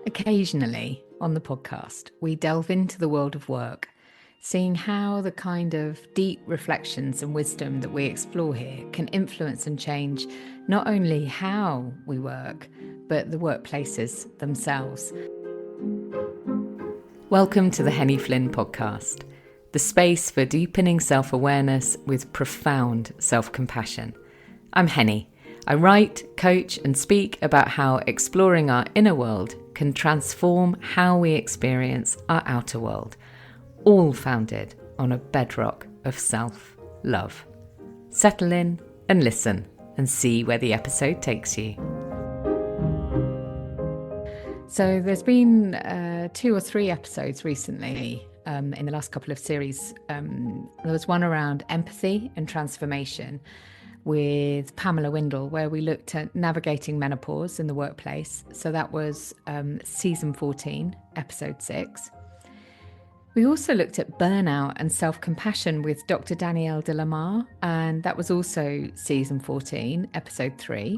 Occasionally on the podcast, we delve into the world of work, seeing how the kind of deep reflections and wisdom that we explore here can influence and change not only how we work, but the workplaces themselves. Welcome to the Henny Flynn podcast, the space for deepening self-awareness with profound self-compassion. I'm Henny. I write, coach, and speak about how exploring our inner world can transform how we experience our outer world, all founded on a bedrock of self-love. Settle in and listen and see where the episode takes you. So there's been 2 or 3 episodes recently in the last couple of series. There was one around empathy and transformation with Pamela Windle, where we looked at navigating menopause in the workplace. So that was season 14, episode 6. We also looked at burnout and self-compassion with Dr. Danielle de Lamar, and that was also season 14, episode 3.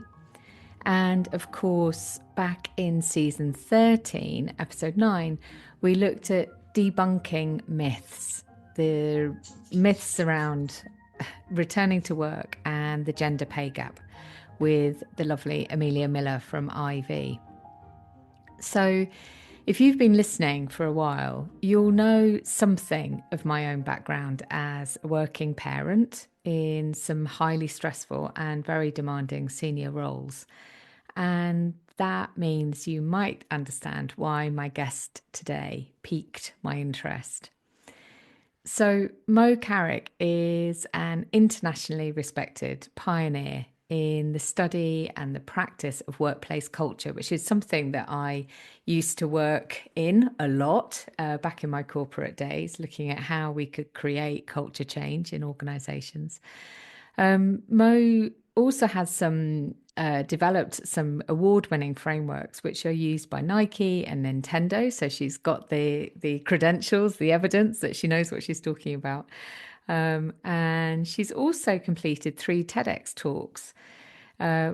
And of course, back in season 13, episode 9, we looked at debunking myths, the myths around returning to work and the gender pay gap with the lovely Amelia Miller from IV. So if you've been listening for a while, you'll know something of my own background as a working parent in some highly stressful and very demanding senior roles. And that means you might understand why my guest today piqued my interest. So Moe Carrick is an internationally respected pioneer in the study and the practice of workplace culture, which is something that I used to work in a lot back in my corporate days, looking at how we could create culture change in organizations. Moe also has developed some award-winning frameworks which are used by Nike and Nintendo. So she's got the credentials, the evidence that she knows what she's talking about. And she's also completed 3 TEDx talks,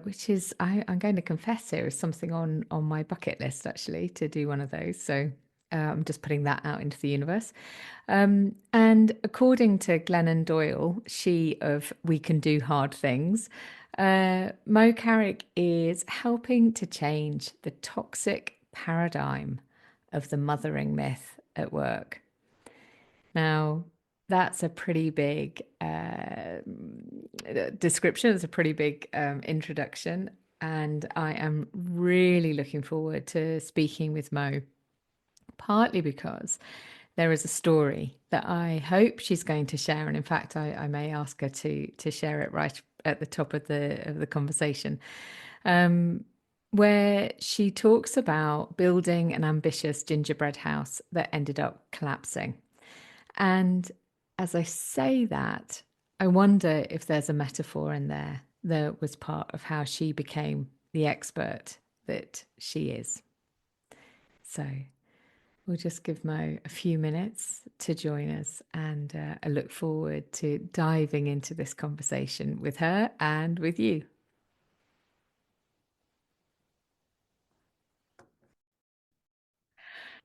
which is, I'm going to confess here, is something on my bucket list, actually, to do one of those. So I'm just putting that out into the universe. And according to Glennon Doyle, she of We Can Do Hard Things, Moe Carrick is helping to change the toxic paradigm of the mothering myth at work. Now, that's a pretty big description. It's a pretty big introduction. And I am really looking forward to speaking with Moe, partly because there is a story that I hope she's going to share. And in fact, I may ask her to share it right at the top of the conversation, where she talks about building an ambitious gingerbread house that ended up collapsing. And as I say that, I wonder if there's a metaphor in there that was part of how she became the expert that she is. So we'll just give Moe a few minutes to join us, and I look forward to diving into this conversation with her and with you.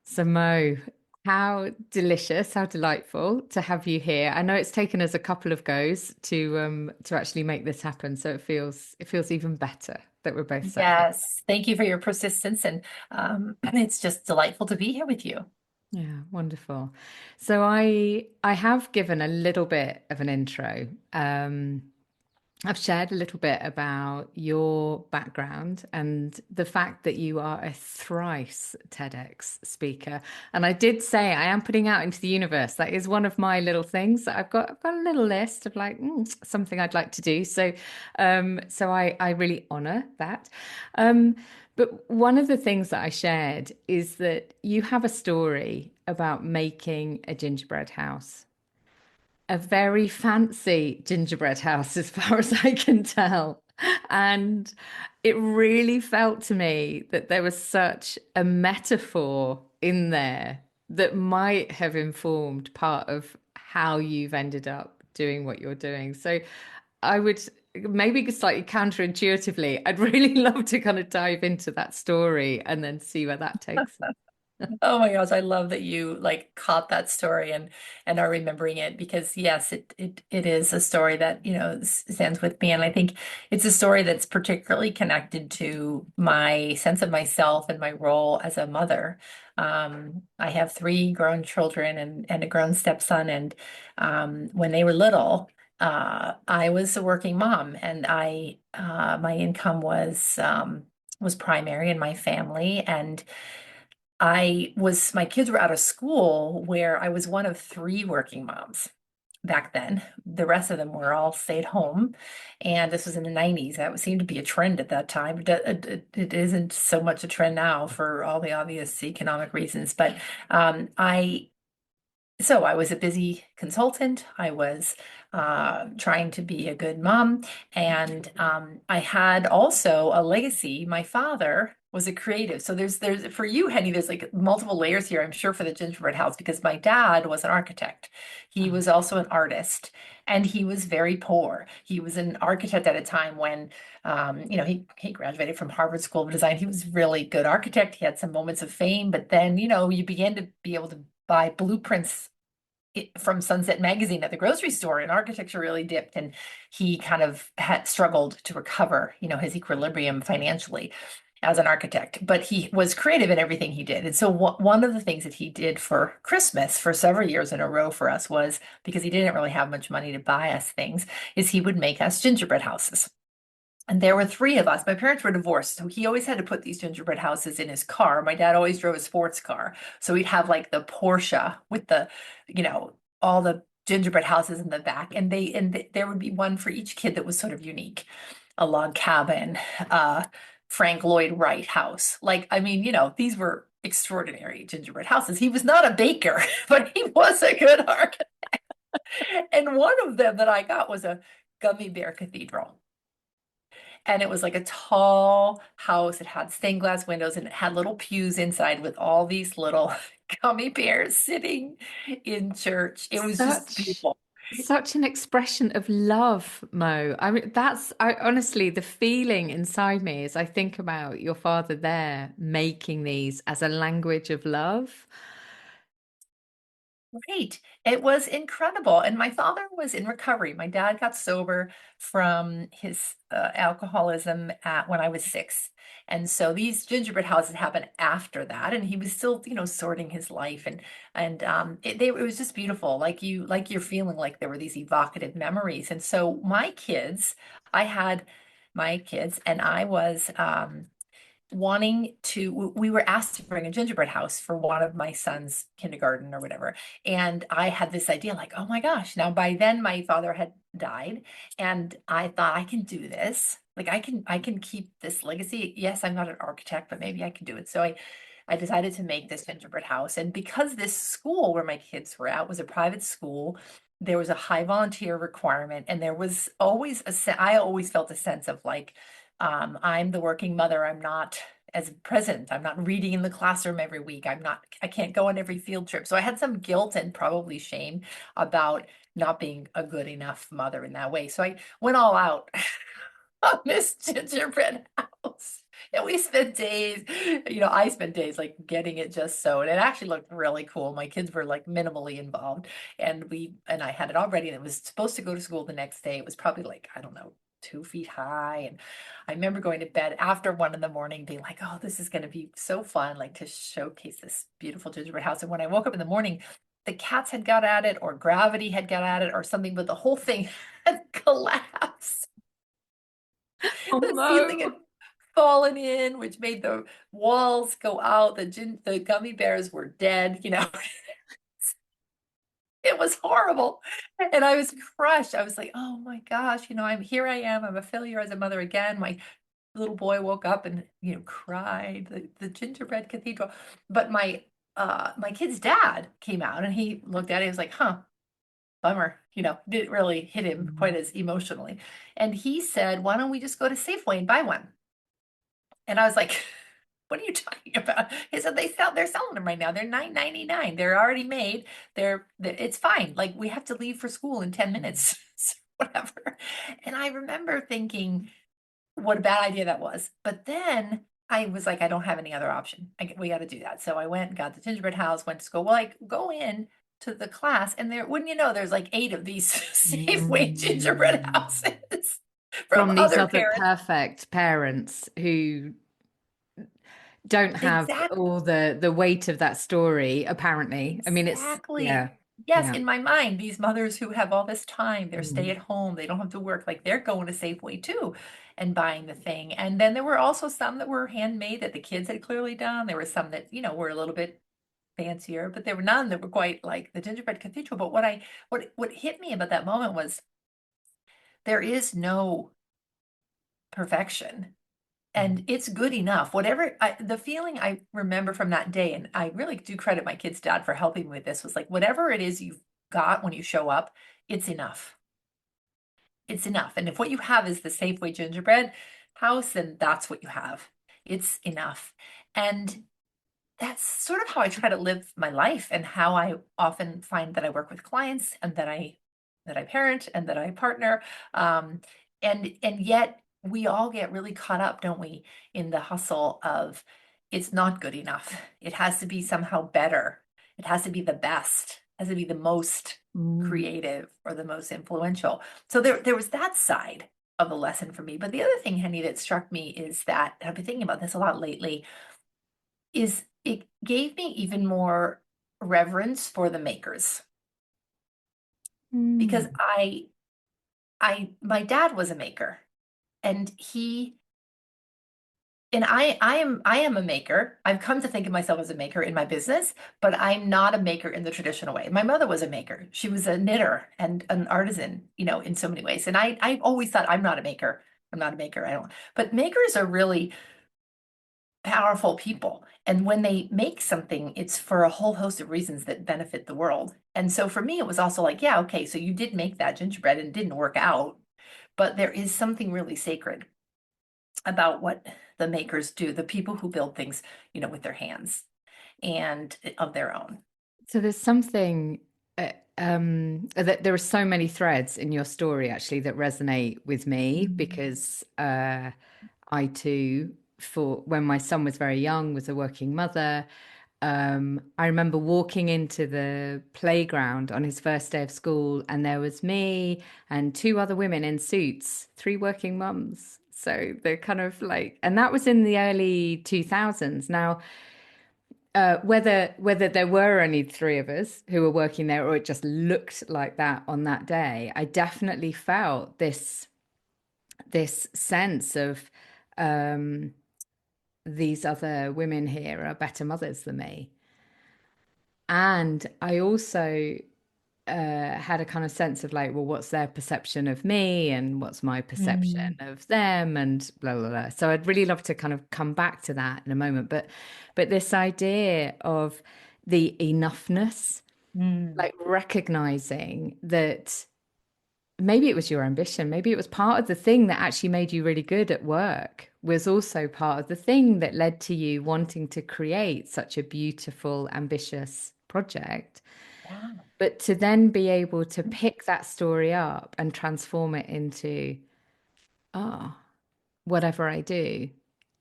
So Moe, how delicious, how delightful to have you here. I know it's taken us a couple of goes to actually make this happen, so it feels even better that we're both sat here. Yes, thank you for your persistence, and it's just delightful to be here with you. Yeah, wonderful. So I have given a little bit of an intro. I've shared a little bit about your background and the fact that you are a thrice TEDx speaker. And I did say I am putting out into the universe. That is one of my little things that I've got a little list of like something I'd like to do. So I really honor that. But one of the things that I shared is that you have a story about making a gingerbread house, a very fancy gingerbread house, as far as I can tell. And it really felt to me that there was such a metaphor in there that might have informed part of how you've ended up doing what you're doing. So I would maybe slightly counterintuitively, I'd really love to kind of dive into that story and then see where that takes us. Oh my gosh, I love that you like caught that story and are remembering it because yes, it is a story that, stands with me. And I think it's a story that's particularly connected to my sense of myself and my role as a mother. I have three grown children and a grown stepson, and when they were little, I was a working mom, and I my income was primary in my family, and my kids were out of school where I was one of three working moms back then. The rest of them were all stayed home. And this was in the 90s. That seemed to be a trend at that time. It isn't so much a trend now for all the obvious economic reasons. But I so I was a busy consultant. I was trying to be a good mom, and I had also a legacy. My father was a creative, so there's for you, Henny. There's like multiple layers here. I'm sure for the gingerbread house because my dad was an architect. He Oh, was also an artist, and he was very poor. He was an architect at a time when he graduated from Harvard School of Design. He was a really good architect. He had some moments of fame, but then you began to be able to buy blueprints from Sunset Magazine at the grocery store, and architecture really dipped, and he kind of had struggled to recover, his equilibrium financially as an architect. But he was creative in everything he did. And so one of the things that he did for Christmas for several years in a row for us was, because he didn't really have much money to buy us things, is he would make us gingerbread houses. And there were three of us. My parents were divorced, so he always had to put these gingerbread houses in his car. My dad always drove a sports car. So we'd have like the Porsche with all the gingerbread houses in the back. And there would be one for each kid that was sort of unique. A log cabin, Frank Lloyd Wright house. Like, I mean, these were extraordinary gingerbread houses. He was not a baker, but he was a good architect. And one of them that I got was a gummy bear cathedral. And it was like a tall house. It had stained glass windows and it had little pews inside with all these little gummy bears sitting in church. It was just such beautiful. such an expression of love, Mo. I mean, I honestly, the feeling inside me as I think about your father there making these as a language of love. Right. It was incredible. And my father was in recovery. My dad got sober from his alcoholism when I was 6. And so these gingerbread houses happened after that. And he was still, sorting his life. And it was just beautiful. Like you're feeling like there were these evocative memories. And so I had my kids, and I was we were asked to bring a gingerbread house for one of my son's kindergarten or whatever. And I had this idea like, oh my gosh, now by then my father had died, and I thought I can do this. Like I can keep this legacy. Yes, I'm not an architect, but maybe I can do it. So I decided to make this gingerbread house. And because this school where my kids were at was a private school, there was a high volunteer requirement, and there was always I always felt a sense of like, I'm the working mother. I'm not as present. I'm not reading in the classroom every week. I can't go on every field trip. So I had some guilt and probably shame about not being a good enough mother in that way. So I went all out on this gingerbread house. And we spent days, I spent days like getting it just so, and it actually looked really cool. My kids were like minimally involved, and I had it all ready, and it was supposed to go to school the next day. It was probably like, I don't know, 2 feet high. And I remember going to bed after 1 in the morning being like, oh, this is going to be so fun, like to showcase this beautiful gingerbread house. And when I woke up in the morning, the cats had got at it, or gravity had got at it, or something, but the whole thing had collapsed. Oh, The ceiling Mo. had fallen in, which made the walls go out. The gummy bears were dead. It was horrible. And I was crushed. I was like, oh my gosh, I am. I'm a failure as a mother again. My little boy woke up and, cried, the gingerbread cathedral. But my kid's dad came out and he looked at it. He was like, huh, bummer. Didn't really hit him quite as emotionally. And he said, why don't we just go to Safeway and buy one? And I was like, what are you talking about? He said they're selling them right now. They're $9.99. They're already made. It's fine. Like we have to leave for school in 10 minutes. whatever. And I remember thinking, what a bad idea that was. But then I was like, I don't have any other option. We got to do that. So I went and got the gingerbread house, went to school. Well, I go in to the class, and there, wouldn't you know, there's like 8 of these Safeway gingerbread Mm. houses from From these other other parents. perfect parents who don't have Exactly. all the weight of that story, apparently. I mean, it's, Exactly. yeah, Yes, yeah. in my mind, these mothers who have all this time, they're stay Mm. at home, they don't have to work, like they're going to Safeway too and buying the thing. And then there were also some that were handmade that the kids had clearly done. There were some that, were a little bit fancier, but there were none that were quite like the gingerbread cathedral. But what hit me about that moment was there is no perfection. And it's good enough. The feeling I remember from that day, and I really do credit my kid's dad for helping me with this, was like, whatever it is you've got when you show up, it's enough. It's enough. And if what you have is the Safeway gingerbread house, then that's what you have. It's enough. And that's sort of how I try to live my life, and how I often find that I work with clients, and that I parent, and that I partner. Um, and yet we all get really caught up, don't we, in the hustle of it's not good enough. It has to be somehow better. It has to be the best. It has to be the most Mm. creative or the most influential. So there was that side of the lesson for me. But the other thing, Henny, that struck me is that, and I've been thinking about this a lot lately, is it gave me even more reverence for the makers, because Mm. my dad was a maker, and I am a maker. I've come to think of myself as a maker in my business, but I'm not a maker in the traditional way. My mother was a maker. She was a knitter and an artisan, in so many ways. And I always thought, I'm not a maker. I'm not a maker. I don't. But makers are really powerful people. And when they make something, it's for a whole host of reasons that benefit the world. And so for me, it was also like, yeah, okay, so you did make that gingerbread and it didn't work out, but there is something really sacred about what the makers do, the people who build things, with their hands and of their own. So there's something that there are so many threads in your story actually that resonate with me Mm. because I too, for when my son was very young, was a working mother. I remember walking into the playground on his first day of school, and there was me and 2 other women in suits, 3 working mums. So they're kind of like, and that was in the early 2000s. Now, whether there were only 3 of us who were working there, or it just looked like that on that day, I definitely felt this sense of um, these other women here are better mothers than me. And I also had a kind of sense of like, well, what's their perception of me and what's my perception Mm, of them and blah, blah, blah. So I'd really love to kind of come back to that in a moment. But this idea of the enoughness, mm. like recognizing that maybe it was your ambition, maybe it was part of the thing that actually made you really good at work, was also part of the thing that led to you wanting to create such a beautiful, ambitious project. Yeah. But to then be able to pick that story up and transform it into, oh, whatever I do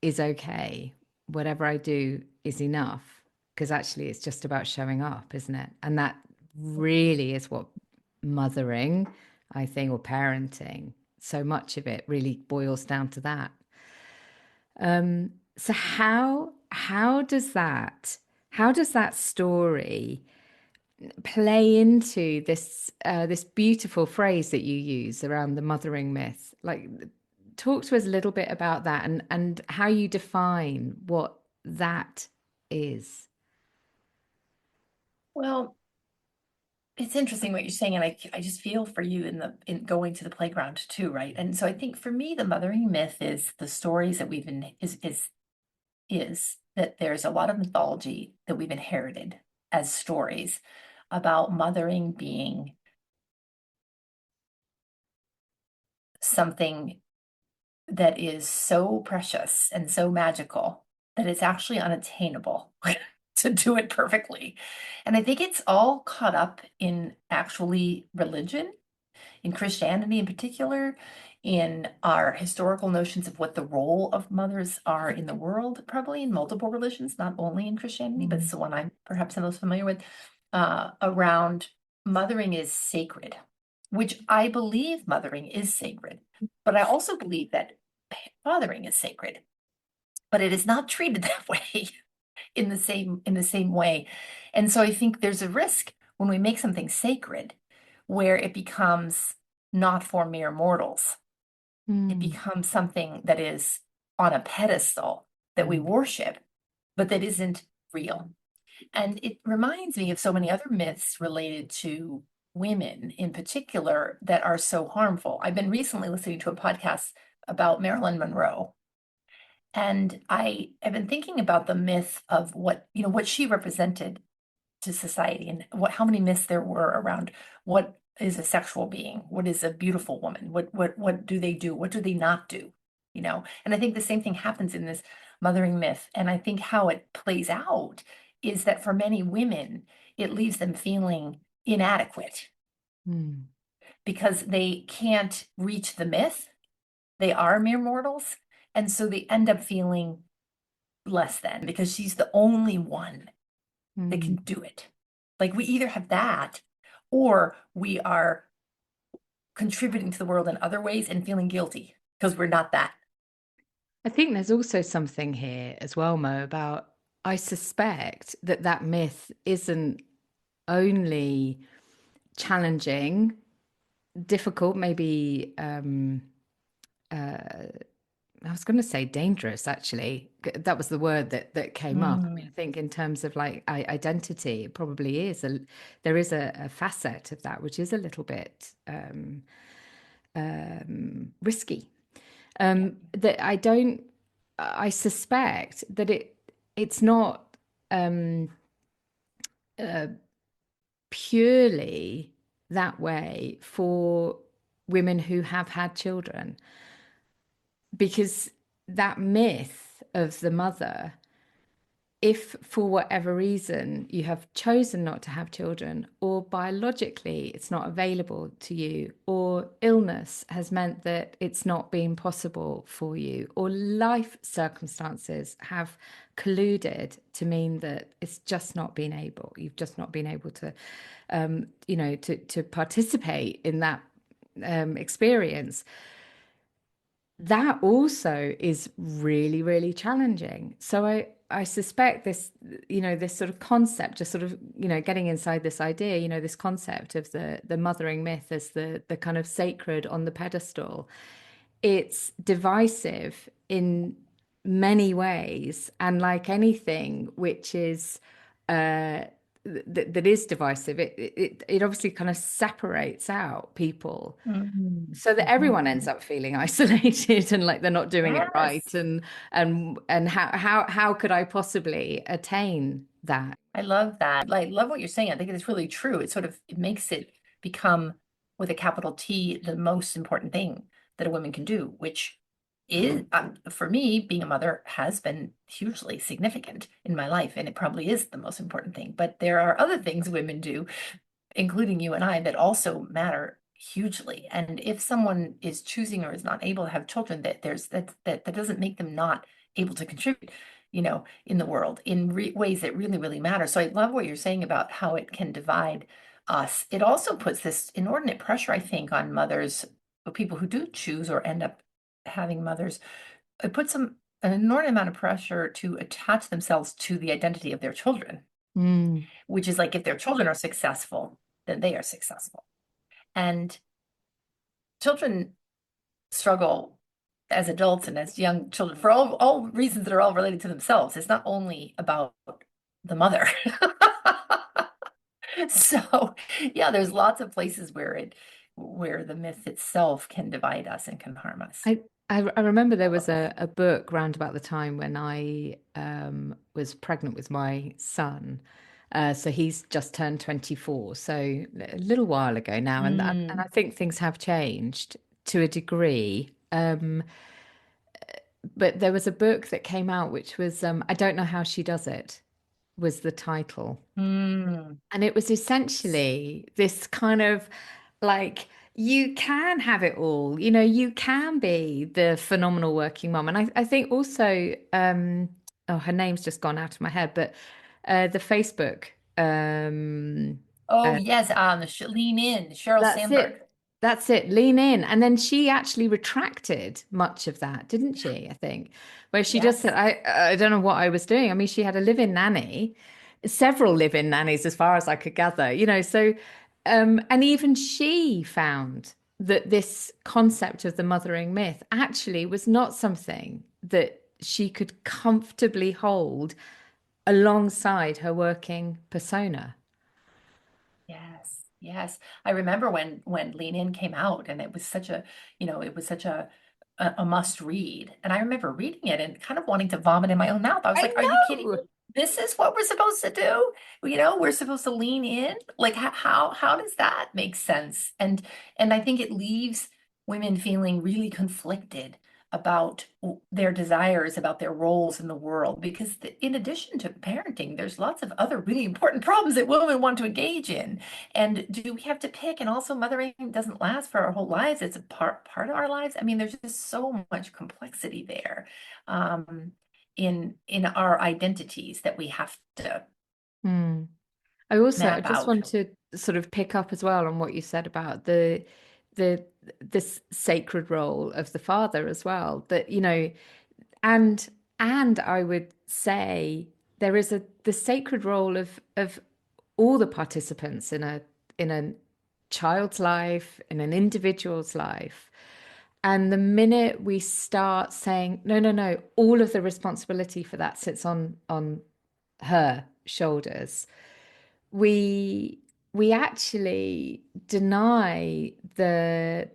is okay. Whatever I do is enough. Because actually, it's just about showing up, isn't it? And that really is what mothering, I think, or parenting, so much of it really boils down to that. So how does that story play into this beautiful phrase that you use around the mothering myth? Like, talk to us a little bit about that and how you define what that is. Well, it's interesting what you're saying, and I just feel for you in going to the playground too, right? And so I think for me, the mothering myth is the stories that we've been is that there's a lot of mythology that we've inherited as stories about mothering being something that is so precious and so magical that it's actually unattainable to do it perfectly. And I think it's all caught up in actually religion. in Christianity in particular, in our historical notions of what the role of mothers are in the world, probably in multiple religions, not only in Christianity, but it's the one I'm perhaps the most familiar with, around mothering is sacred, which I believe mothering is sacred, but I also believe that fathering is sacred, but it is not treated that way in the same way. And so I think there's a risk when we make something sacred where it becomes not for mere mortals. It Mm. becomes something that is on a pedestal that we Mm. worship, but that isn't real. And it reminds me of so many other myths related to women in particular that are so harmful. I've been recently listening to a podcast about Marilyn Monroe. And I have been thinking about the myth of what, what she represented to society and how many myths there were around what is a sexual being, what is a beautiful woman, what do they do, what do they not do, And I think the same thing happens in this mothering myth. And I think how it plays out is that for many women, it leaves them feeling inadequate Mm. because they can't reach the myth. They are mere mortals. And so they end up feeling less than because she's the only one that can Mm. do it. Like we either have that or we are contributing to the world in other ways and feeling guilty because we're not that. I think there's also something here as well, Mo, about I suspect that that myth isn't only challenging, difficult, maybe I was going to say dangerous, actually. That was the word that came up. I mean, I Mm, think in terms of like identity, it probably is there is a facet of that which is a little bit risky. yeah. That I suspect that it's not um, purely that way for women who have had children, because that myth of the mother, if for whatever reason you have chosen not to have children, or biologically it's not available to you, or illness has meant that it's not been possible for you, or life circumstances have colluded to mean that it's just not been able, you've just not been able to, to participate in that experience, that also is really, really challenging. So I suspect this, this sort of concept, just sort of, getting inside this idea, this concept of the mothering myth as the kind of sacred on the pedestal, it's divisive in many ways. And like anything which is that is divisive, it obviously kind of separates out people Mhm, so that everyone ends mhm. up feeling isolated and like they're not doing it right. Yes. And how could I possibly attain that? I love that. Like, love what you're saying. I think it's really true. It makes it become, with a capital T, the most important thing that a woman can do, which is, for me, being a mother has been hugely significant in my life, and it probably is the most important thing. But there are other things women do, including you and I, that also matter hugely. And if someone is choosing or is not able to have children, that doesn't make them not able to contribute, in the world in ways that really, really matter. So I love what you're saying about how it can divide us. It also puts this inordinate pressure, I think, on mothers, or people who do choose or end up having mothers. It puts them an inordinate amount of pressure to attach themselves to the identity of their children, Mm. which is like if their children are successful, then they are successful. And children struggle as adults and as young children for all reasons that are all related to themselves. It's not only about the mother. So, yeah, there's lots of places where the myth itself can divide us and can harm us. I, I remember there was a book round about the time when I was pregnant with my son. So he's just turned 24, so a little while ago now, and I Mm, think things have changed to a degree. But there was a book that came out which was I don't know how she does it, was the title. mm, And it was essentially this kind of like you can have it all. You can be the phenomenal working mom. And I think also, oh, her name's just gone out of my head, but the Facebook, Oh uh, yes, Lean In, Sheryl that's Sandberg. it. That's it. Lean in. And then she actually retracted much of that, didn't she? I think, where she just said, Yes. I don't know what I was doing. I mean, she had a live-in nanny, several live-in nannies, as far as I could gather, so, and even she found that this concept of the mothering myth actually was not something that she could comfortably hold alongside her working persona. Yes, yes. I remember when Lean In came out, and it was such a, it was such a must read. And I remember reading it and kind of wanting to vomit in my own mouth. I was I like, "Are you kidding know. me? This is what we're supposed to do? We're supposed to lean in? Like how does that make sense?" And I think it leaves women feeling really conflicted about their desires, about their roles in the world, because in addition to parenting, there's lots of other really important problems that women want to engage in. And do we have to pick? And also, mothering doesn't last for our whole lives. It's a part of our lives. I mean, there's just so much complexity there, um, in our identities that we have to Hmm. I map just out. want to sort of pick up as well on what you said about the this sacred role of the father as well. That, and I would say there is the sacred role of all the participants in a child's life, in an individual's life. And the minute we start saying, no, no, no, all of the responsibility for that sits on her shoulders, we we actually deny the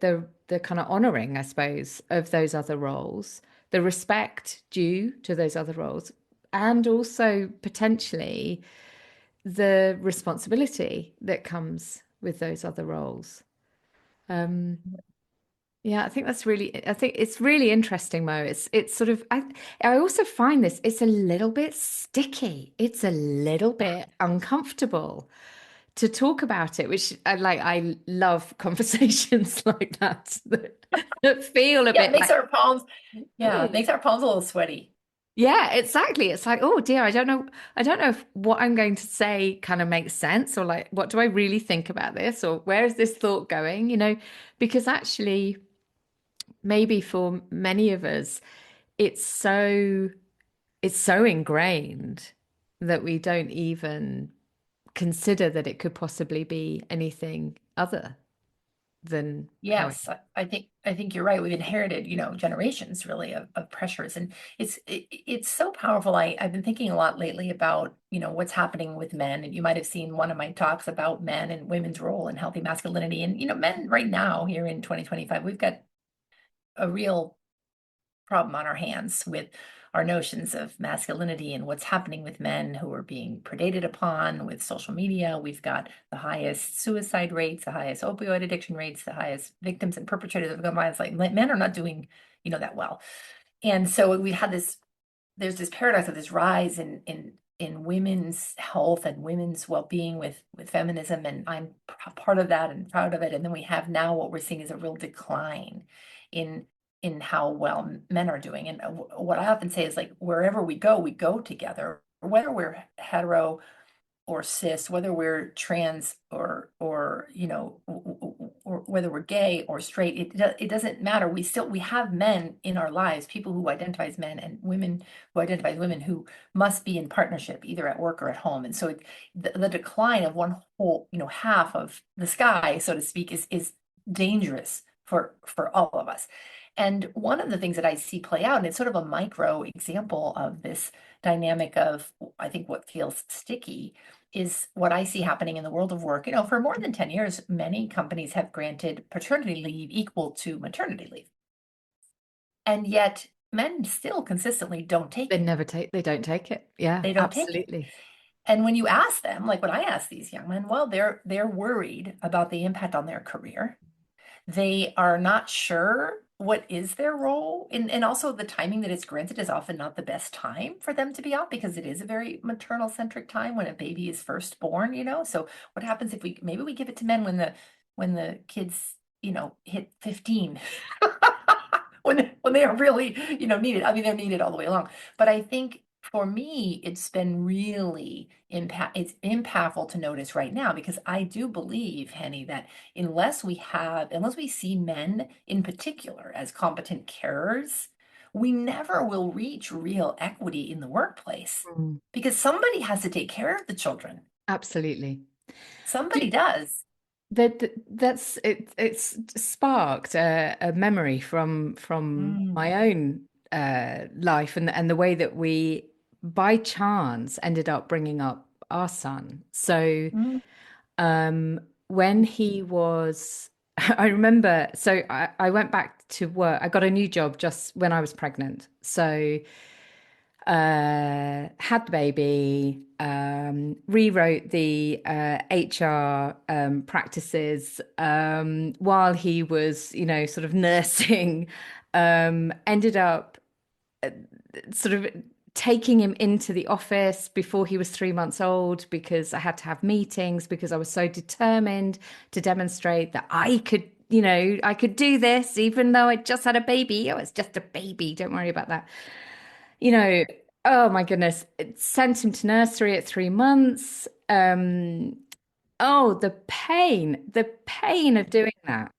kind of honoring, I suppose, of those other roles, the respect due to those other roles, and also potentially the responsibility that comes with those other roles. Um, yeah, I think it's really interesting, Mo. It's sort of, I also find this, it's a little bit sticky. It's a little bit uncomfortable to talk about it, which I love conversations like that feel a Yeah, it bit makes like, our palms, yeah, it oh, makes our palms a little sweaty. yeah, exactly. It's like, oh dear, I don't know if what I'm going to say kind of makes sense, or like, what do I really think about this, or where is this thought going, because actually, maybe for many of us, it's so it's so ingrained that we don't even consider that it could possibly be anything other than how it. Yes, I think you're right. We've inherited, generations really of pressures, and it's so powerful. I've been thinking a lot lately about, what's happening with men, and you might have seen one of my talks about men and women's role in healthy masculinity. And men right now here in 2025, we've got a real problem on our hands with our notions of masculinity and what's happening with men who are being predated upon with social media. We've got the highest suicide rates, the highest opioid addiction rates, the highest victims and perpetrators of gun violence. Like men are not doing, that well. And so we had there's this paradox of this rise in women's health and women's well-being with feminism, and I'm part of that and proud of it. And then we have now what we're seeing is a real decline in in how well men are doing. And what I often say is, like, wherever we go together, whether we're hetero or cis, whether we're trans or or whether we're gay or straight, it doesn't matter. We have men in our lives, people who identify as men, and women who identify as women, who must be in partnership either at work or at home. And so the decline of one whole, half of the sky, so to speak, is dangerous for all of us. And one of the things that I see play out, and it's sort of a micro example of this dynamic of, I think, what feels sticky, is what I see happening in the world of work. For more than 10 years, many companies have granted paternity leave equal to maternity leave. And yet men still consistently don't take it. They don't take it. Yeah, They don't take it. absolutely. And when you ask them, like when I ask these young men, well, they're worried about the impact on their career. They are not sure what is their role. And also the timing that it's granted is often not the best time for them to be out, because it is a very maternal centric time when a baby is first born. So what happens if maybe we give it to men when the kids hit 15 when they are really, needed. I mean, they're needed all the way along. But I think for me, it's been really it's impactful to notice right now because I do believe, Henny, that unless we see men in particular as competent carers, we never will reach real equity in the workplace Mm. because somebody has to take care of the children. Absolutely. Somebody does. That's it. It's sparked a memory from Mm, my own life and the way that we, by chance, ended up bringing up our son. So mm, when he was, I remember. So I went back to work. I got a new job just when I was pregnant. So had the baby, rewrote the HR practices while he was, sort of nursing, ended up sort of taking him into the office before he was 3 months old because I had to have meetings because I was so determined to demonstrate that I could do this even though I just had a baby. Oh, it's just a baby. Don't worry about that. You know, oh my goodness, it sent him to nursery at 3 months. Oh, the pain of doing that.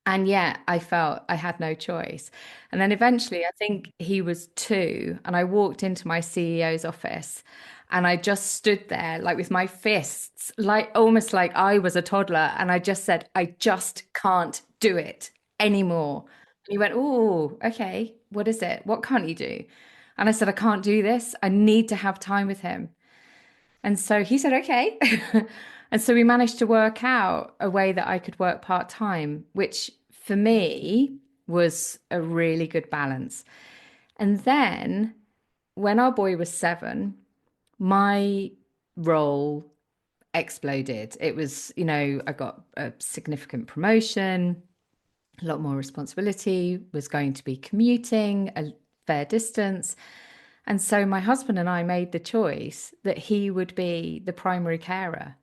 And yet I felt I had no choice. And then eventually, I think he was 2, and I walked into my CEO's office and I just stood there, like with my fists, like almost like I was a toddler. And I just said, I just can't do it anymore. And he went, oh, okay. What is it? What can't you do? And I said, I can't do this. I need to have time with him. And so he said, okay. And so we managed to work out a way that I could work part time, which for me was a really good balance. And then when our boy was 7, my role exploded. It was, I got a significant promotion, a lot more responsibility, was going to be commuting a fair distance. And so my husband and I made the choice that he would be the primary carer.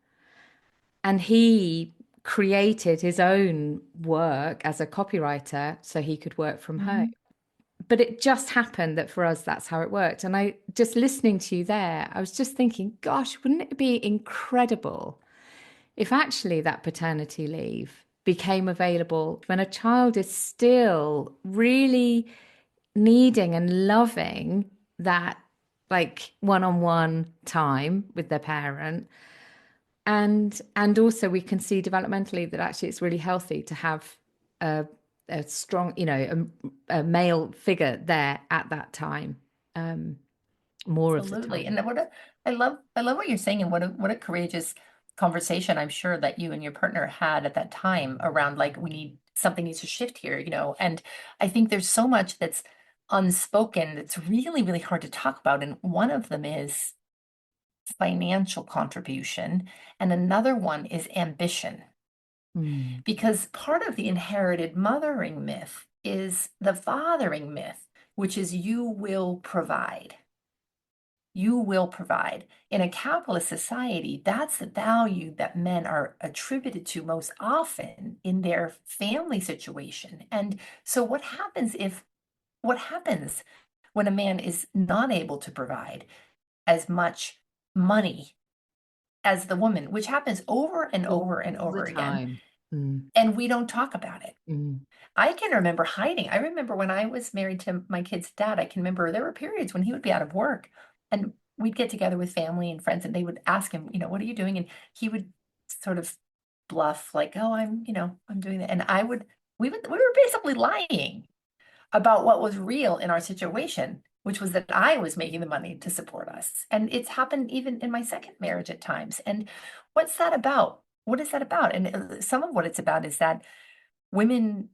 And he created his own work as a copywriter so he could work from home. mm. But it just happened that for us, that's how it worked. And I just listening to you there, I was just thinking, gosh, wouldn't it be incredible if actually that paternity leave became available when a child is still really needing and loving that like one-on-one time with their parent, and also we can see developmentally that actually it's really healthy to have a, a strong, a male figure there at that time, um, more of the Absolutely. time. And I love what you're saying and what a courageous conversation I'm sure that you and your partner had at that time around like something needs to shift here, And I think there's so much that's unspoken that's really, really hard to talk about. And one of them is financial contribution, and another one is ambition. Mm. Because part of the inherited mothering myth is the fathering myth, which is you will provide. You will provide. In a capitalist society, that's the value that men are attributed to most often in their family situation. And so what happens when a man is not able to provide as much money as the woman, which happens over and All over and the over again, time. Mm. and we don't talk about it. Mm. I can remember hiding. I remember when I was married to my kid's dad, I can remember there were periods when he would be out of work and we'd get together with family and friends and they would ask him, what are you doing? And he would sort of bluff like, oh, I'm doing that. And we were basically lying about what was real in our situation, which was that I was making the money to support us. And it's happened even in my second marriage at times. And what's that about? What is that about? And some of what it's about is that women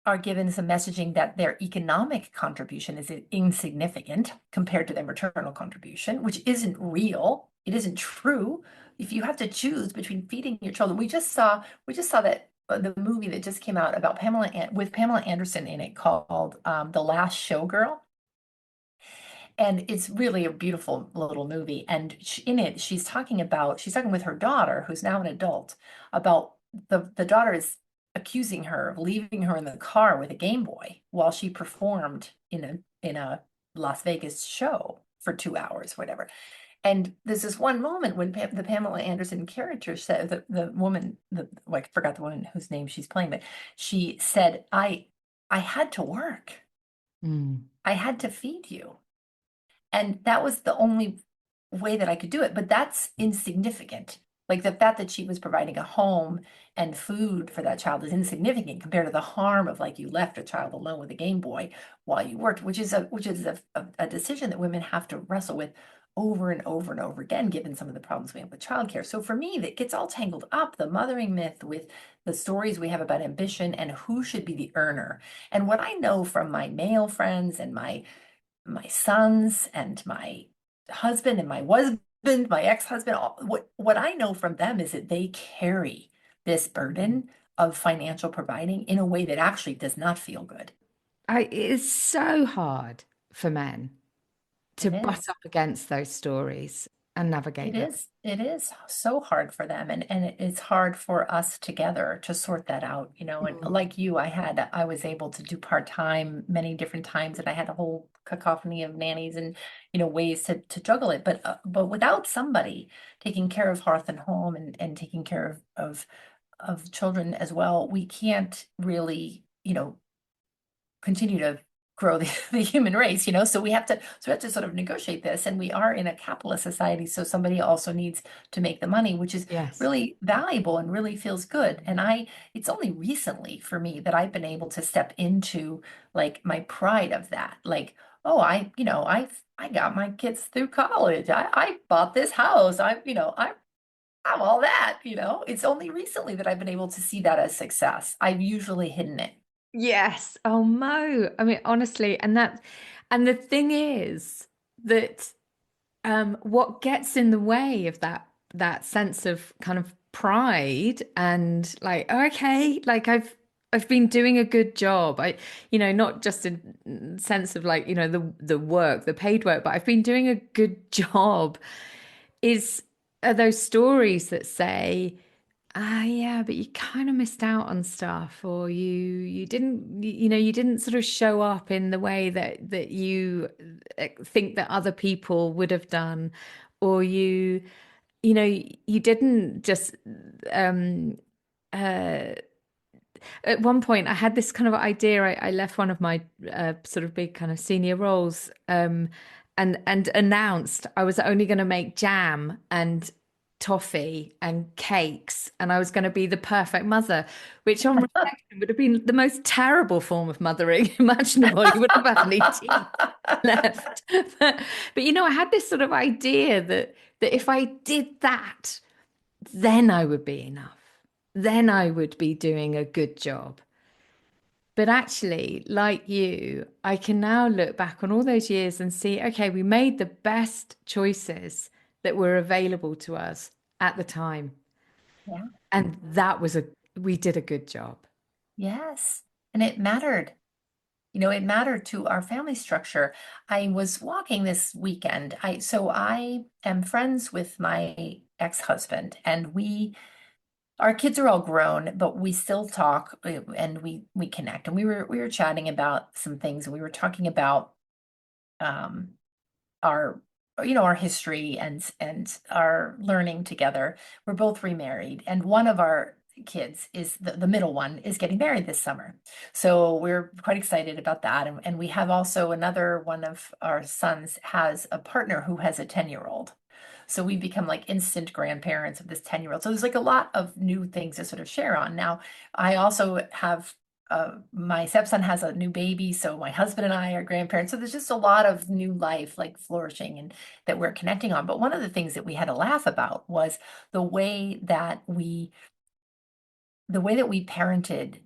are given some messaging that their economic contribution is insignificant compared to their maternal contribution, which isn't real. It isn't true. If you have to choose between feeding your children, we just saw that the movie that just came out about with Pamela Anderson in it called The Last Showgirl. And it's really a beautiful little movie. And in it, she's talking with her daughter, who's now an adult, about the daughter is accusing her of leaving her in the car with a Game Boy while she performed in a Las Vegas show for 2 hours, whatever. And there's this one moment when the Pamela Anderson character said, the woman, I forgot the woman whose name she's playing, but she said, I had to work. Mm. I had to feed you. And that was the only way that I could do it. But that's insignificant. Like the fact that she was providing a home and food for that child is insignificant compared to the harm of like you left a child alone with a Game Boy while you worked, which is a decision that women have to wrestle with over and over and over again, given some of the problems we have with childcare. So for me, that gets all tangled up, the mothering myth with the stories we have about ambition and who should be the earner. And what I know from my male friends and my sons and my husband and my husband, my ex-husband, what I know from them is that they carry this burden of financial providing in a way that actually does not feel good. It's so hard for men to It butt is. up against those stories and It navigate them. is. It is so hard for them, and it's hard for us together to sort that out, you know. And Mm. like you, I was able to do part-time many different times, and I had a whole cacophony of nannies and ways to juggle it. But without somebody taking care of hearth and home and taking care of children as well, we can't really continue to grow the human race, so we have to sort of negotiate this. And we are in a capitalist society, so somebody also needs to make the money, which is Yes. really valuable and really feels good. And it's only recently for me that I've been able to step into like my pride of that. Like, oh, I got my kids through college. I bought this house. I have all that. It's only recently that I've been able to see that as success. I've usually hidden it. Yes. Oh, Mo. I mean, honestly, and the thing is that what gets in the way of that sense of kind of pride and like, okay, like I've been doing a good job. Not just in sense of like, the work, the paid work, but I've been doing a good job is are those stories that say, yeah, but you kind of missed out on stuff, or you didn't, you didn't sort of show up in the way that you think that other people would have done, or you didn't just um at one point I had this kind of idea. I left one of my sort of big kind of senior roles and announced I was only going to make jam and toffee and cakes, and I was going to be the perfect mother, which on reflection would have been the most terrible form of mothering imaginable. You wouldn't have had any teeth left. But I had this sort of idea that if I did that, then I would be enough. Then I would be doing a good job. But actually, like you, I can now look back on all those years and see, okay, we made the best choices that were available to us at the time. Yeah. And we did a good job. Yes. And it mattered. It mattered to our family structure. I was walking this weekend. I am friends with my ex-husband, and our kids are all grown, but we still talk, and we connect. And we were chatting about some things, and we were talking about um our our history and our learning together. We're both remarried, and one of our kids is the middle one is getting married this summer. So we're quite excited about that. And we have also another one of our sons has a partner who has a 10-year-old. So we become like instant grandparents of this 10-year-old. So there's like a lot of new things to sort of share on. Now, I also have my stepson has a new baby, so my husband and I are grandparents. So there's just a lot of new life, like flourishing, and that we're connecting on. But one of the things that we had to laugh about was the way that we parented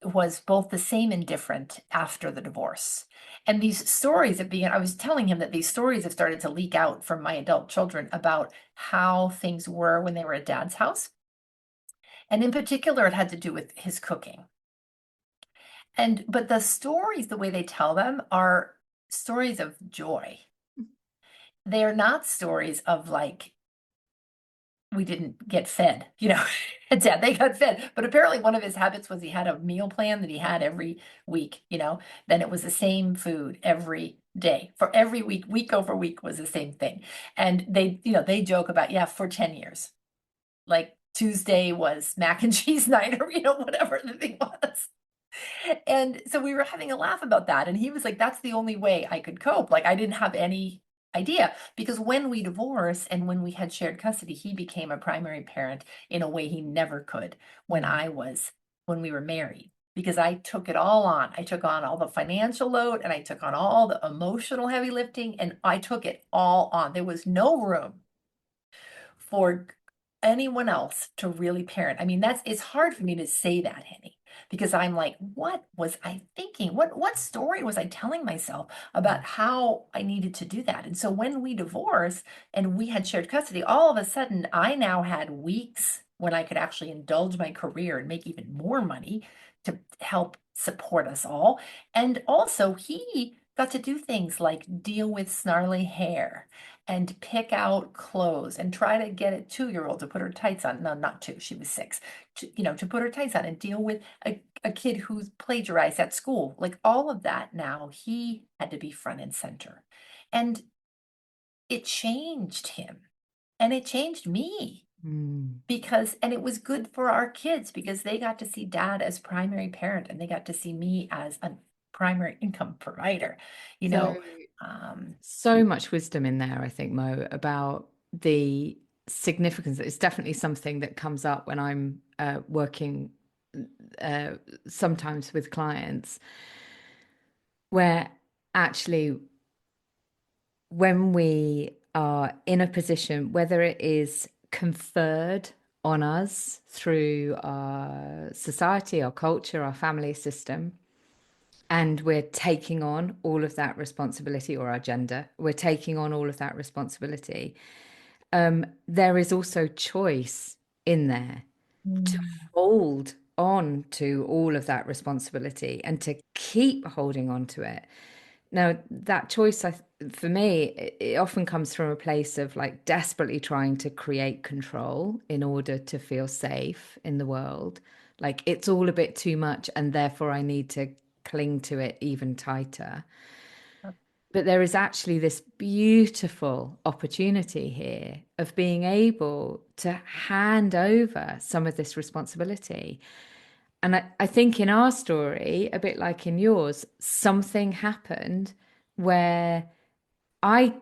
was both the same and different after the divorce. And these stories I was telling him that these stories have started to leak out from my adult children about how things were when they were at dad's house. And in particular, it had to do with his cooking. But the stories, the way they tell them, are stories of joy. They are not stories of like we didn't get fed, Dad, they got fed. But apparently one of his habits was he had a meal plan that he had every week, then it was the same food every day for every week, week over week was the same thing. And they joke about, yeah, for 10 years, like Tuesday was mac and cheese night or, whatever the thing was. And so we were having a laugh about that. And he was like, that's the only way I could cope. Like I didn't have any idea because when we divorced and when we had shared custody, he became a primary parent in a way he never could when we were married. Because I took it all on. I took on all the financial load and I took on all the emotional heavy lifting and I took it all on. There was no room for anyone else to really parent. I mean, it's hard for me to say that, Henny, because I'm like, what was I thinking? What story was I telling myself about how I needed to do that? And so when we divorced and we had shared custody, all of a sudden I now had weeks when I could actually indulge my career and make even more money to help support us all. And also he got to do things like deal with snarly hair and pick out clothes and try to get a 2-year-old to put her tights on. No, not two, she was 6, to put her tights on and deal with a kid who's plagiarized at school. Like all of that now, he had to be front and center. And it changed him and it changed me and it was good for our kids because they got to see dad as primary parent and they got to see me as a primary income provider, you So, know. Um, so much wisdom in there, I think, Mo, about the significance. It's definitely something that comes up when I'm working uh, sometimes with clients, where actually, when we are in a position, whether it is conferred on us through our society, our culture, our family system, and we're taking on all of that responsibility, or our gender, we're taking on all of that responsibility. There is also choice in there to mm, hold on to all of that responsibility and to keep holding on to it. Now, that choice, for me, it often comes from a place of like desperately trying to create control in order to feel safe in the world. Like it's all a bit too much, and therefore I need to cling to it even tighter. But there is actually this beautiful opportunity here of being able to hand over some of this responsibility. And I think in our story, a bit like in yours, something happened where I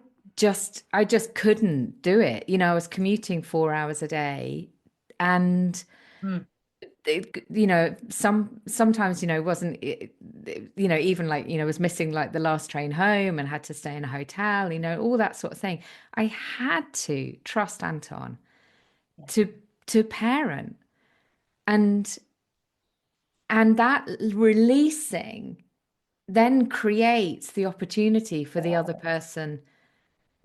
I just couldn't do it. I was commuting 4 hours a day, and mm, sometimes wasn't even like was missing like the last train home and had to stay in a hotel, all that sort of thing. I had to trust Anton yeah, to parent, and that releasing then creates the opportunity for the other person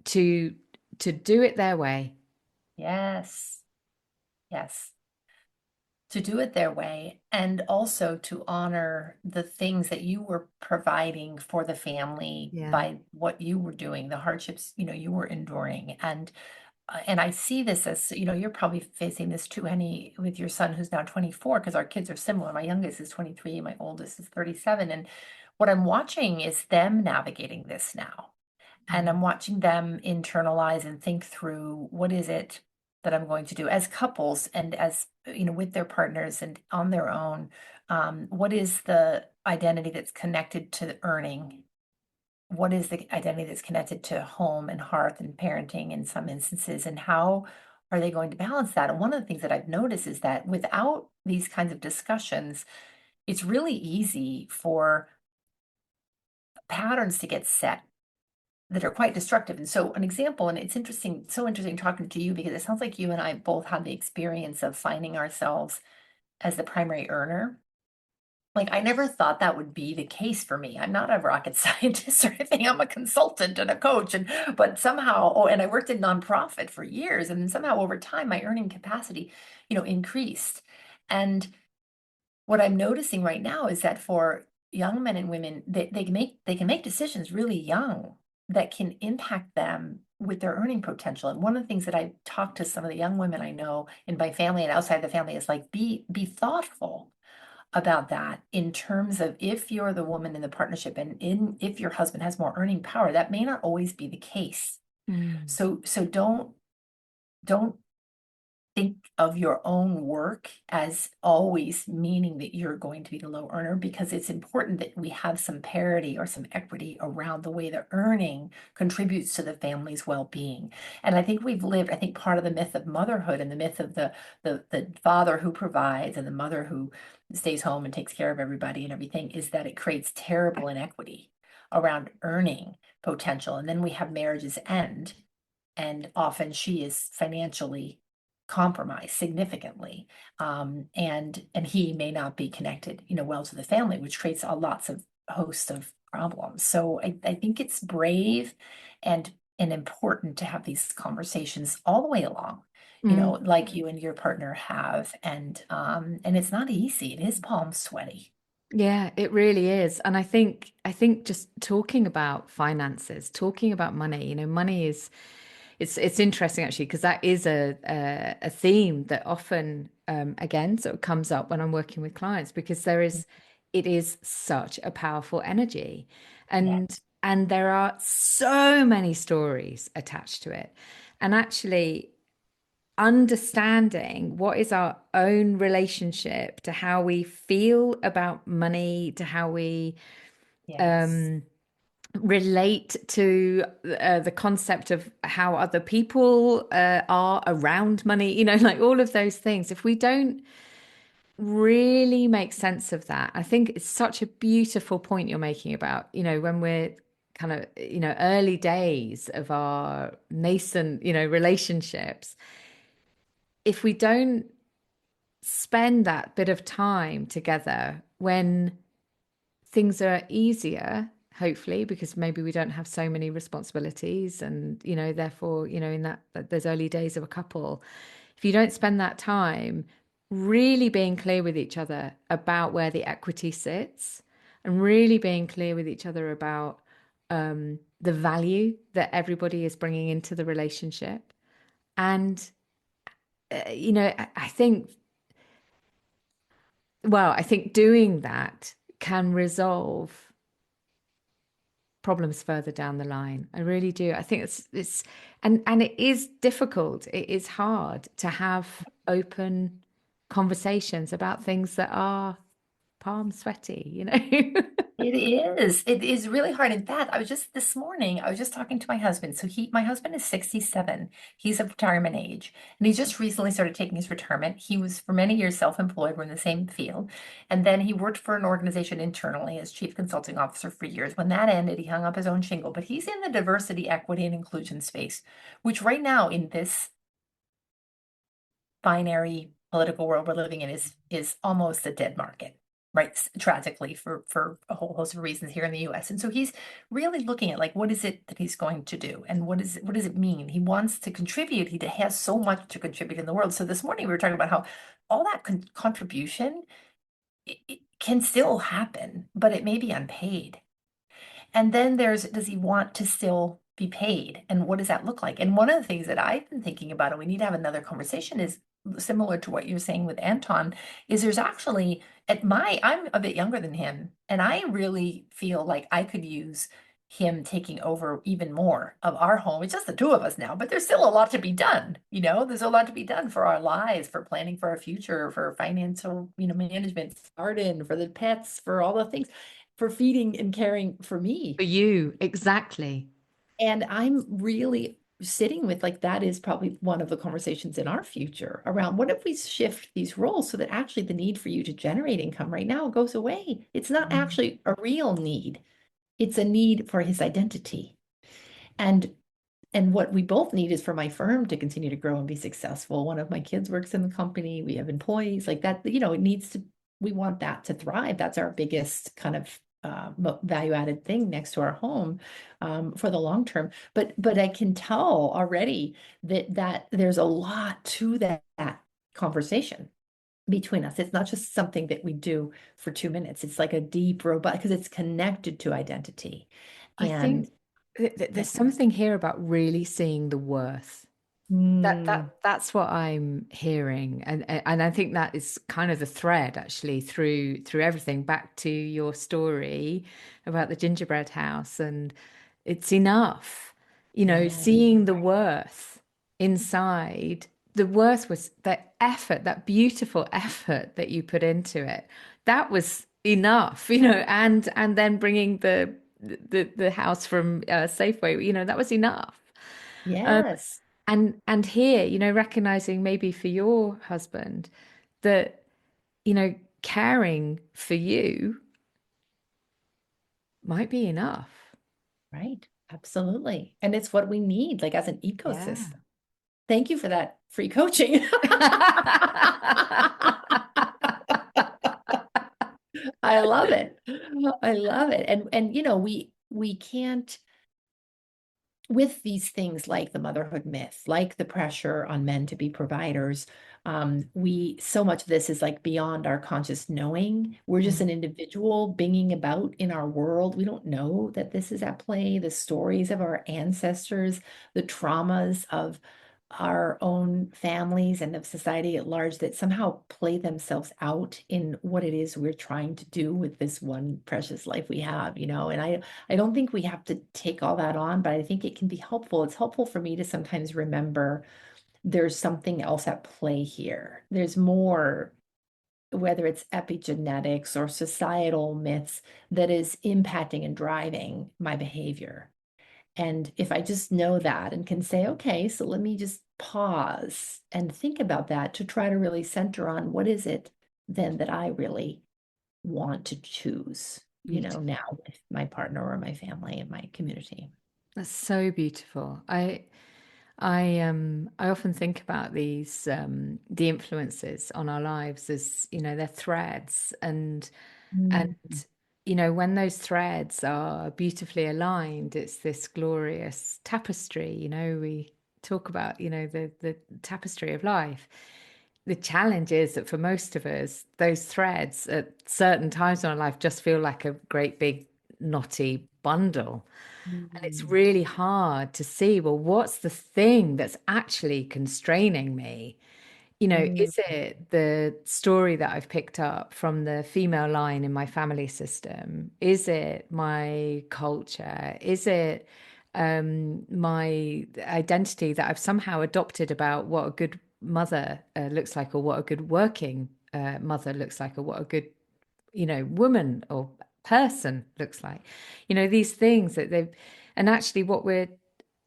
to do it their way. yes, yes. To do it their way and also to honor the things that you were providing for the family Yeah. by what you were doing, the hardships, you were enduring. And I see this as, you're probably facing this too, Henny, with your son who's now 24, because our kids are similar. My youngest is 23, my oldest is 37. And what I'm watching is them navigating this now. And I'm watching them internalize and think through what is it that I'm going to do as couples and as, with their partners and on their own. What is the identity that's connected to earning? What is the identity that's connected to home and hearth and parenting in some instances? And how are they going to balance that? And one of the things that I've noticed is that without these kinds of discussions, it's really easy for patterns to get set that are quite destructive. And so an example, and it's interesting, so interesting talking to you because it sounds like you and I both had the experience of finding ourselves as the primary earner. Like I never thought that would be the case for me. I'm not a rocket scientist or anything. I'm a consultant and a coach, and but somehow, oh, and I worked in nonprofit for years, and somehow over time my earning capacity, increased. And what I'm noticing right now is that for young men and women, they can make decisions really young that can impact them with their earning potential. And one of the things that I talk to some of the young women I know in my family and outside the family is like, be thoughtful about that in terms of if you're the woman in the partnership and if your husband has more earning power, that may not always be the case. Mm. So don't think of your own work as always meaning that you're going to be the low earner, because it's important that we have some parity or some equity around the way the earning contributes to the family's well-being. And I think I think part of the myth of motherhood and the myth of the father who provides and the mother who stays home and takes care of everybody and everything is that it creates terrible inequity around earning potential. And then we have marriages end, and often she is financially compromised significantly, and he may not be connected, well, to the family, which creates a lots of host of problems. So I think it's brave and important to have these conversations all the way along, Mm. like you and your partner have, and it's not easy. It is palm sweaty. Yeah, it really is. And I think just talking about finances, talking about money, money is it's interesting actually because that is a theme that often again sort of comes up when I'm working with clients because it is such a powerful energy. Yeah. And there are so many stories attached to it. And actually understanding what is our own relationship to how we feel about money, to how we Yes. um, relate to the concept of how other people are around money, like all of those things. If we don't really make sense of that, I think it's such a beautiful point you're making about, when we're kind of, early days of our nascent, relationships. If we don't spend that bit of time together when things are easier, hopefully, because maybe we don't have so many responsibilities and, therefore, in that those early days of a couple, if you don't spend that time really being clear with each other about where the equity sits and really being clear with each other about the value that everybody is bringing into the relationship. And, I think I think doing that can resolve problems further down the line. I really do. I think and it is difficult. It is hard to have open conversations about things that are palm sweaty. It is. It is really hard. In fact, this morning, I was just talking to my husband. My husband is 67. He's of retirement age, and he just recently started taking his retirement. He was for many years self-employed. We're in the same field. And then he worked for an organization internally as chief consulting officer for years. When that ended, he hung up his own shingle, but he's in the diversity, equity, and inclusion space, which right now in this binary political world we're living in is almost a dead market, right? Tragically for a whole host of reasons here in the US. And so he's really looking at like what is it that he's going to do and what does it mean? He wants to contribute. He has so much to contribute in the world. So this morning we were talking about how all that contribution it can still happen, but it may be unpaid. And then does he want to still be paid? And what does that look like? And one of the things that I've been thinking about, and we need to have another conversation, is similar to what you're saying with Anton, is there's actually I'm a bit younger than him, and I really feel like I could use him taking over even more of our home. It's just the two of us now, but there's still a lot to be done. There's a lot to be done for our lives, for planning for our future, for financial, management, garden, for the pets, for all the things, for feeding and caring for me. For you, exactly. And I'm really sitting with like that is probably one of the conversations in our future around what if we shift these roles so that actually the need for you to generate income right now goes away. It's not actually a real need. It's a need for his identity. And what we both need is for my firm to continue to grow and be successful. One of my kids works in the company. We have employees like that. We want that to thrive. That's our biggest kind of value added thing next to our home for the long term. But I can tell already that there's a lot to that conversation between us. It's not just something that we do for 2 minutes. It's like a deep, robust, because it's connected to identity. I And think There's something here about really seeing the worth. Mm, That's what I'm hearing, and I think that is kind of the thread actually through everything back to your story about the gingerbread house, and it's enough, yes, seeing the worth inside. The worth was the effort, that beautiful effort that you put into it. That was enough, and then bringing the house from Safeway, that was enough. yes, And here, recognizing maybe for your husband that, caring for you might be enough. right. Absolutely. And it's what we need, like as an Yeah. ecosystem. Thank you for that free coaching. I love it. I love it. And we can't, with these things like the motherhood myth, like the pressure on men to be providers, we so much of this is like beyond our conscious knowing. We're just Mm. an individual binging about in our world. We don't know that this is at play. The stories of our ancestors, the traumas of our own families and of society at large that somehow play themselves out in what it is we're trying to do with this one precious life we have, and I don't think we have to take all that on, but I think it can be helpful. It's helpful for me to sometimes remember there's something else at play here. There's more, whether it's epigenetics or societal myths, that is impacting and driving my behavior. And if I just know that and can say, okay, so let me just pause and think about that to try to really center on what is it then that I really want to choose, Beautiful. now with my partner or my family and my community. That's so beautiful. I often think about these the influences on our lives as, they're threads, and Mm, when those threads are beautifully aligned, it's this glorious tapestry. We talk about, the tapestry of life. The challenge is that for most of us, those threads at certain times in our life just feel like a great big knotty bundle. And it's mm, really hard to see, well, what's the thing that's actually constraining me? mm, Is it the story that I've picked up from the female line in my family system? Is it my culture? Is it my identity that I've somehow adopted about what a good mother looks like, or what a good working mother looks like, or what a good, woman or person looks like? These things that they've, and actually what we're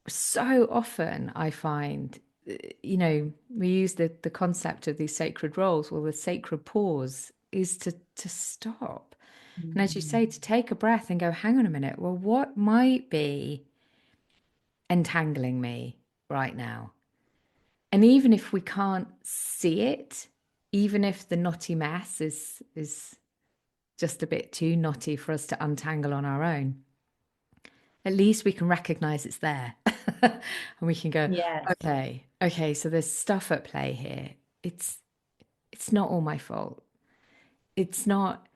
so often I find, we use the concept of these sacred roles. Well, the sacred pause is to stop. And as you mm, say, to take a breath and go, hang on a minute, well, what might be entangling me right now? And even if we can't see it, even if the knotty mess is just a bit too knotty for us to untangle on our own, at least we can recognize it's there. And we can go, yes, okay, so there's stuff at play here. It's not all my fault. It's not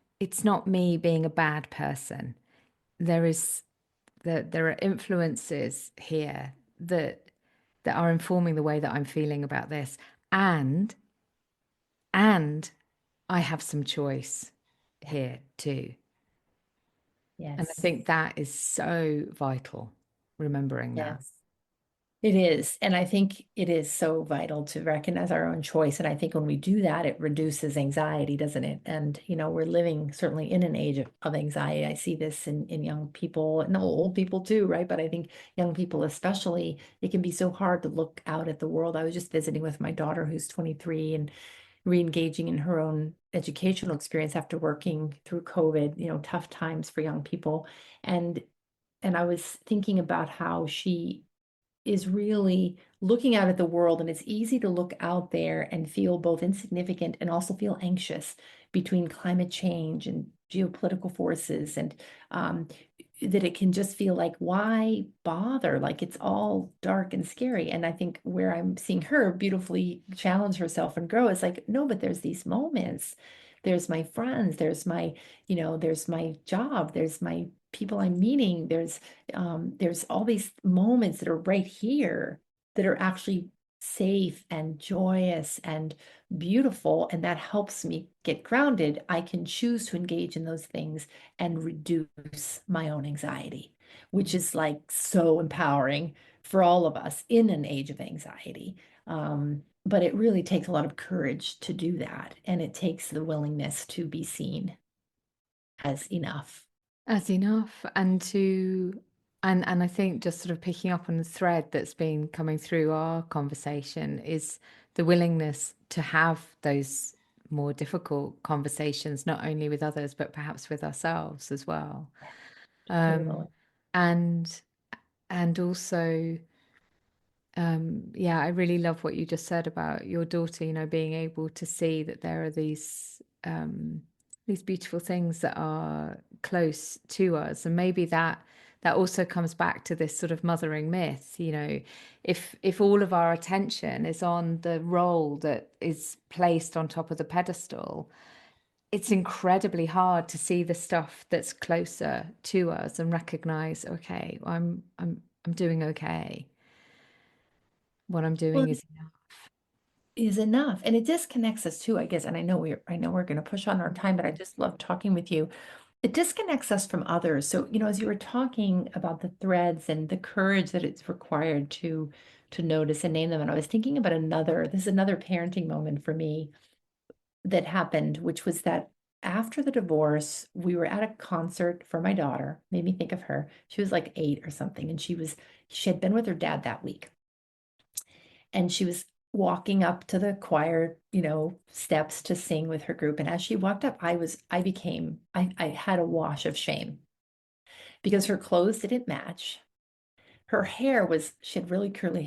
me being a bad person. There is there are influences here that are informing the way that I'm feeling about this. And I have some choice here too. And I yes, think that is so vital, remembering that. yes. It is. And I think it is so vital to recognize our own choice. And I think when we do that, it reduces anxiety, doesn't it? And, we're living certainly in an age of anxiety. I see this in young people and old people too, right? But I think young people especially, it can be so hard to look out at the world. I was just visiting with my daughter who's 23 and re-engaging in her own educational experience after working through COVID, tough times for young people. And and I was thinking about how she is really looking out at the world, and it's easy to look out there and feel both insignificant and also feel anxious between climate change and geopolitical forces, and that it can just feel like, why bother? Like it's all dark and scary. And I think where I'm seeing her beautifully challenge herself and grow is like, no, but there's these moments. There's my friends, there's my job, there's my people I'm meeting, there's all these moments that are right here that are actually safe and joyous and beautiful, and that helps me get grounded. I can choose to engage in those things and reduce my own anxiety, which is like so empowering for all of us in an age of anxiety. But it really takes a lot of courage to do that, and it takes the willingness to be seen as enough. As enough, and to and I think just sort of picking up on the thread that's been coming through our conversation is the willingness to have those more difficult conversations, not only with others, but perhaps with ourselves as well. Totally. Um, and and also yeah, I really love what you just said about your daughter, being able to see that there are these beautiful things that are close to us. And maybe that also comes back to this sort of mothering myth, if all of our attention is on the role that is placed on top of the pedestal, it's incredibly hard to see the stuff that's closer to us and recognize, okay, I'm doing okay. What I'm Well, doing is enough. is enough. And it disconnects us too, I guess. And I know we're going to push on our time, but I just love talking with you. It disconnects us from others. So, as you were talking about the threads and the courage that it's required to notice and name them, and I was thinking about this is another parenting moment for me that happened, which was that after the divorce, we were at a concert for my daughter, made me think of her. She was like 8 or something, and she had been with her dad that week. And she was walking up to the choir, steps to sing with her group. And as she walked up, I had a wash of shame because her clothes didn't match. Her hair she has really curly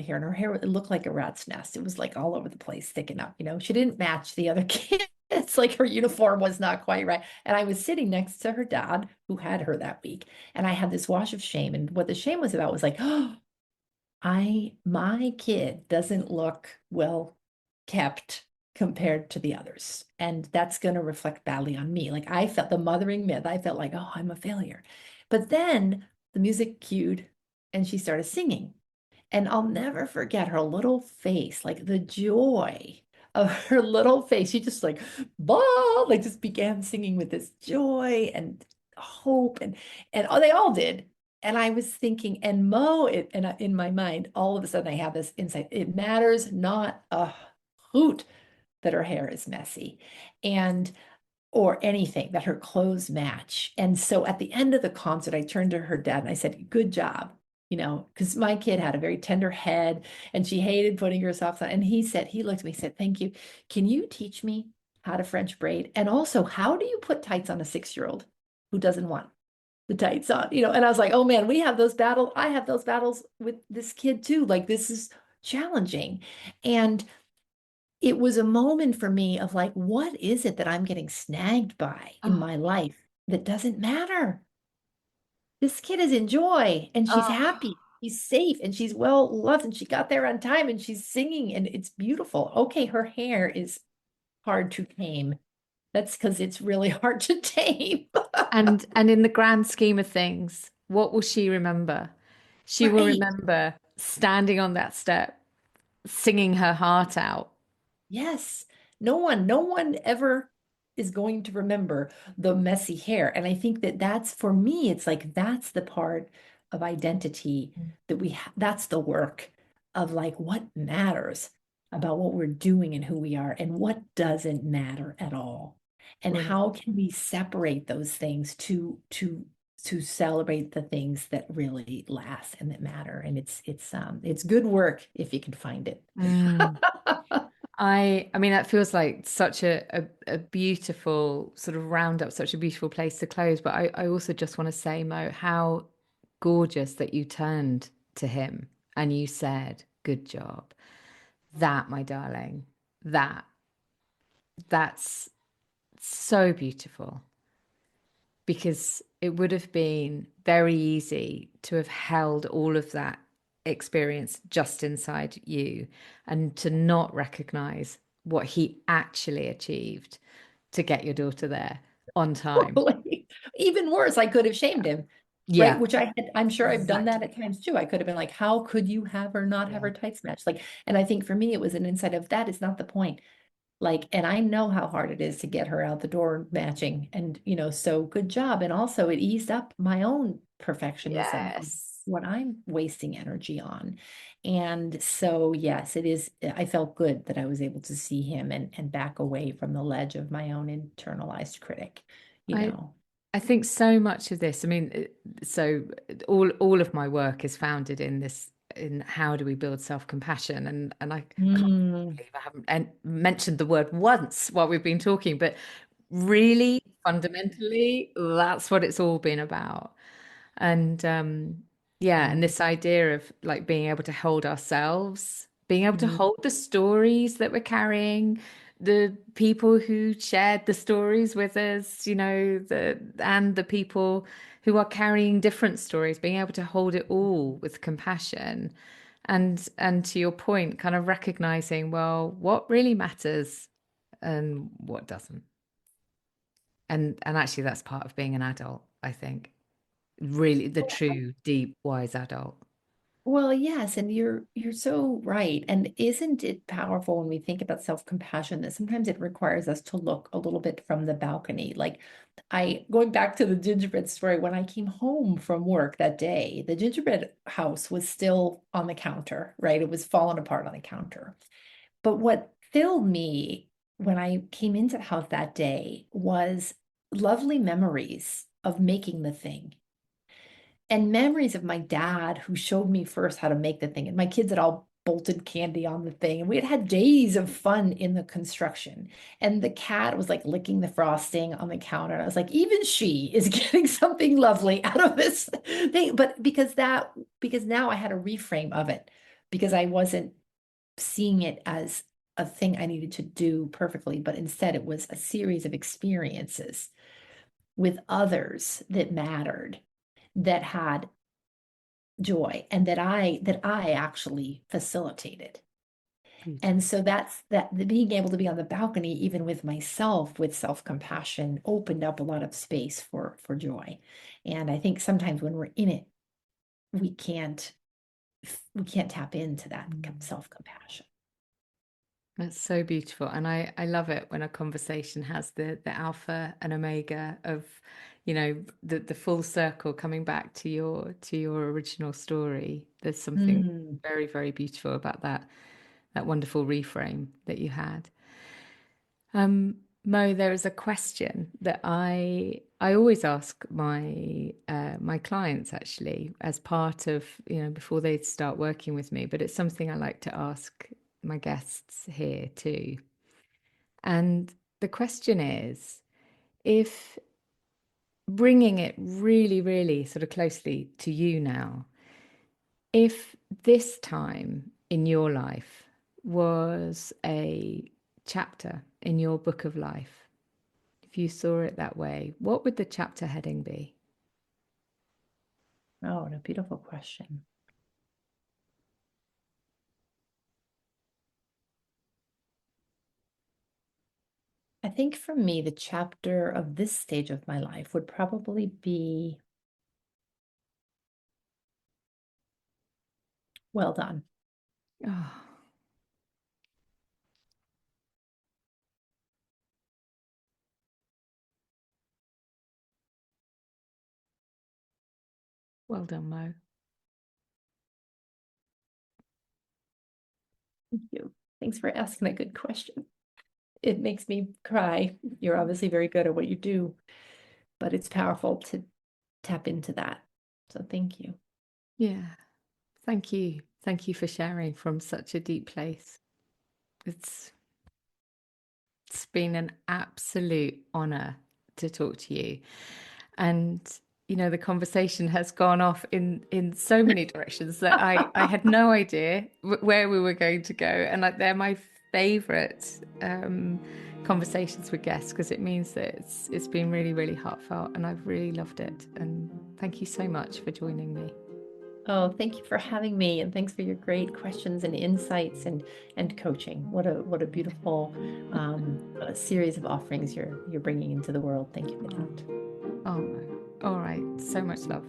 hair, and her hair, it looked like a rat's nest. It was like all over the place, sticking up. She didn't match the other kids. It's like her uniform was not quite right. And I was sitting next to her dad, who had her that week. And I had this wash of shame. And what the shame was about was like, oh, my kid doesn't look well kept compared to the others. And that's going to reflect badly on me. Like I felt the mothering myth. I felt like, oh, I'm a failure. But then the music cued and she started singing. And I'll never forget her little face, like the joy of her little face. She just like, bah, like just began singing with this joy and hope and oh, they all did. And I was thinking, and in my mind, all of a sudden I have this insight. It matters not a hoot that her hair is messy. And or anything that her clothes match. And so at the end of the concert, I turned to her dad and I said, good job, because my kid had a very tender head and she hated putting her socks on. And he looked at me, and said, thank you. Can you teach me how to French braid? And also, how do you put tights on a 6-year-old who doesn't want the tights on? And I was like, oh man, we have those battles. I have those battles with this kid too. Like, this is challenging. And it was a moment for me of like, what is it that I'm getting snagged by in Oh, my life that doesn't matter? This kid is in joy and she's oh. happy. She's safe and she's well loved and she got there on time and she's singing and it's beautiful. Okay, her hair is hard to tame. That's because it's really hard to tame. And in the grand scheme of things, what will she remember? She will Right. remember standing on that step, singing her heart out. Yes. No one ever is going to remember the messy hair. And I think that that's for me, it's like that's the part of identity that that's the work of like what matters about what we're doing and who we are and what doesn't matter at all. And Brilliant. how can we separate those things to celebrate the things that really last and that matter. And it's good work if you can find it. Mm. I mean, that feels like such a beautiful sort of roundup, such a beautiful place to close. But I also just want to say, Mo, how gorgeous that you turned to him and you said, good job. That, my darling, that that's so beautiful because it would have been very easy to have held all of that experience just inside you and to not recognize what he actually achieved to get your daughter there on time. Totally. Even worse, I could have shamed him, right? Yeah, Which I'm sure I've done that at exactly. times too. I could have been like, how could you have her not have Yeah. her tights matched? Like, and I think for me, it was an insight of that is not the point. Like, and I know how hard it is to get her out the door matching. And, so good job. And also it eased up my own perfectionism of Yes. what I'm wasting energy on. And so, yes, it is. I felt good that I was able to see him and back away from the ledge of my own internalized critic, you I know. I think so much of this, I mean, so all of my work is founded in this, in how do we build self-compassion, and I can't Mm, believe I haven't mentioned the word once while we've been talking, but really fundamentally, that's what it's all been about. And yeah, and mm, this idea of like being able to hold ourselves, being able to mm, hold the stories that we're carrying, the people who shared the stories with us, and the people who are carrying different stories, being able to hold it all with compassion. And to your point, kind of recognizing, well, what really matters and what doesn't. And actually that's part of being an adult, I think. Really the true, deep, wise adult. Well, yes, and you're so right. And isn't it powerful when we think about self-compassion that sometimes it requires us to look a little bit from the balcony? Like going back to the gingerbread story, when I came home from work that day, the gingerbread house was still on the counter, right? It was falling apart on the counter. But what filled me when I came into the house that day was lovely memories of making the thing and memories of my dad who showed me first how to make the thing. And my kids had all bolted candy on the thing. And we had had days of fun in the construction. And the cat was like licking the frosting on the counter. And I was like, even she is getting something lovely out of this thing. But because now I had a reframe of it, because I wasn't seeing it as a thing I needed to do perfectly, but instead it was a series of experiences with others that mattered, that had joy, and that I actually facilitated. And Beautiful. so that's that the being able to be on the balcony, even with myself, with self-compassion, opened up a lot of space for joy. And I think sometimes when we're in it, we can't we can't tap into that Mm. self-compassion. That's so beautiful. And I love it when a conversation has the alpha and omega of, the full circle coming back to your original story. There's something Mm, very, very beautiful about that wonderful reframe that you had. Mo, there is a question that I always ask my clients actually as part of, before they start working with me, but it's something I like to ask my guests here too. And the question is, if bringing it really, really sort of closely to you now, if this time in your life was a chapter in your book of life, if you saw it that way, what would the chapter heading be? oh, what a beautiful question. I think for me, the chapter of this stage of my life would probably be well done. Oh, well done, Mo. Thank you. Thanks for asking a good question. It makes me cry. You're obviously very good at what you do, but it's powerful to tap into that. So thank you. Yeah, thank you. Thank you for sharing from such a deep place. It's it's been an absolute honor to talk to you. And the conversation has gone off in so many directions that I had no idea where we were going to go. And like they're my favorite conversations with guests because it means that it's been really, really heartfelt and I've really loved it. And thank you so much for joining me. Oh, thank you for having me, and thanks for your great questions and insights and coaching. What a beautiful series of offerings you're bringing into the world. Thank you for that. Oh, no. All right. So much love.